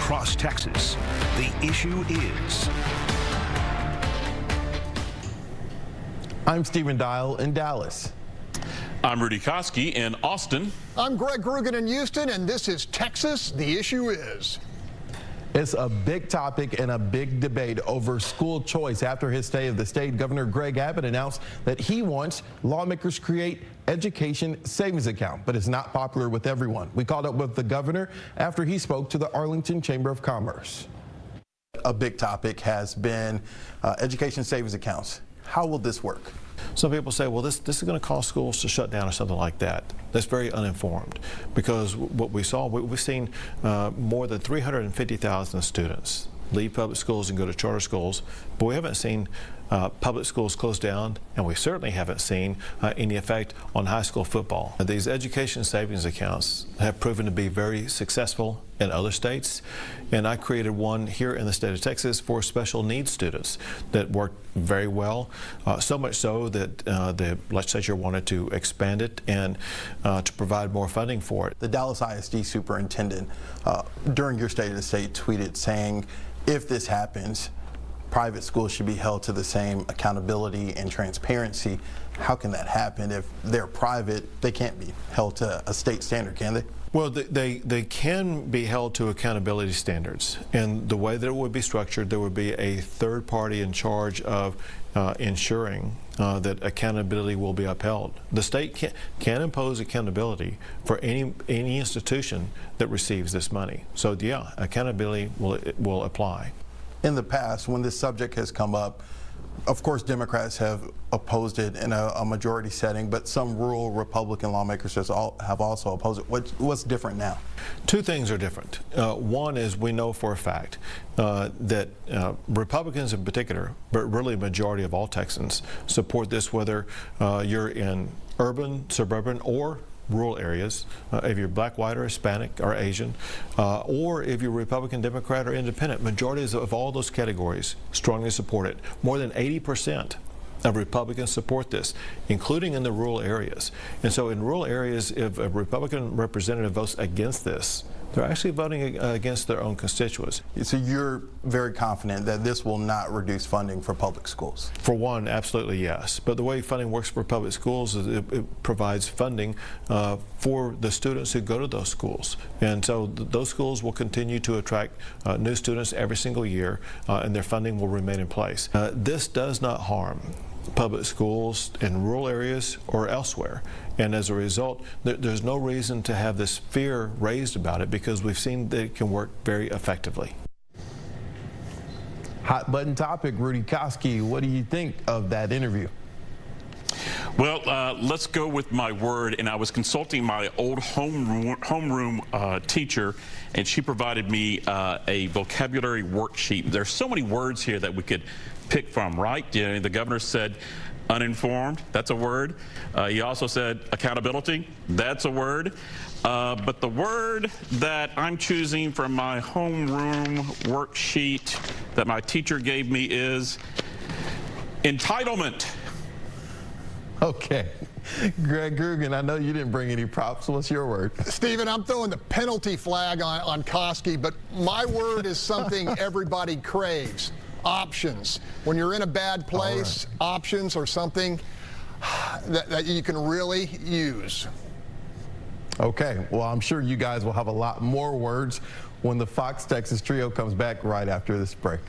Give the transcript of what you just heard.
across Texas. The issue is. I'm Stephen Dial in Dallas. I'm Rudy Koski in Austin. I'm Greg Abbott in Houston, and this is Texas. The issue is. It's a big topic and a big debate over school choice. After his State of the State, Governor Greg Abbott announced that he wants lawmakers create education savings account, but it's not popular with everyone. We caught up with the governor after he spoke to the Arlington Chamber of Commerce. A big topic has been education savings accounts. How will this work? Some people say, well, this is going to cause schools to shut down or something like that. That's very uninformed, because what we saw, we've seen more than 350,000 students leave public schools and go to charter schools, but we haven't seen public schools close down, and we certainly haven't seen any effect on high school football. These education savings accounts have proven to be very successful in other states, and I created one here in the state of Texas for special needs students that worked very well, so much so that the legislature wanted to expand it and to provide more funding for it. The Dallas ISD superintendent during your State of the State tweeted saying, if this happens, private schools should be held to the same accountability and transparency. How can that happen? If they're private, they can't be held to a state standard, can they? Well, they can be held to accountability standards, and the way that it would be structured, there would be a third party in charge of ensuring that accountability will be upheld. The state can impose accountability for any institution that receives this money. So yeah, accountability will apply. In the past, when this subject has come up, of course, Democrats have opposed it in a majority setting, but some rural Republican lawmakers have also opposed it. What's different now? Two things are different. One is we know for a fact that Republicans in particular, but really a majority of all Texans, support this, whether you're in urban, suburban, or rural areas, if you're black, white, or Hispanic, or Asian, or if you're Republican, Democrat, or Independent. Majorities of all those categories strongly support it. More than 80% of Republicans support this, including in the rural areas. And so in rural areas, if a Republican representative votes against this, they're actually voting against their own constituents. So you're very confident that this will not reduce funding for public schools? For one, absolutely yes. But the way funding works for public schools is it provides funding for the students who go to those schools. And so those schools will continue to attract new students every single year, and their funding will remain in place. This does not harm public schools in rural areas or elsewhere, and as a result there's no reason to have this fear raised about it, because we've seen that it can work very effectively. Hot button topic. Rudy Koski, what do you think of that interview? Well, let's go with my word, and I was consulting my old homeroom teacher, and she provided me a vocabulary worksheet. There's so many words here that we could pick from, right? You know, the governor said uninformed, that's a word. He also said accountability, that's a word. But the word that I'm choosing from my homeroom worksheet that my teacher gave me is entitlement. Okay. Greg Grugan, I know you didn't bring any props. What's your word? Stephen, I'm throwing the penalty flag on Koski, but my word is something everybody craves. Options. When you're in a bad place, right, options are something that you can really use. Okay. Well, I'm sure you guys will have a lot more words when the Fox Texas Trio comes back right after this break.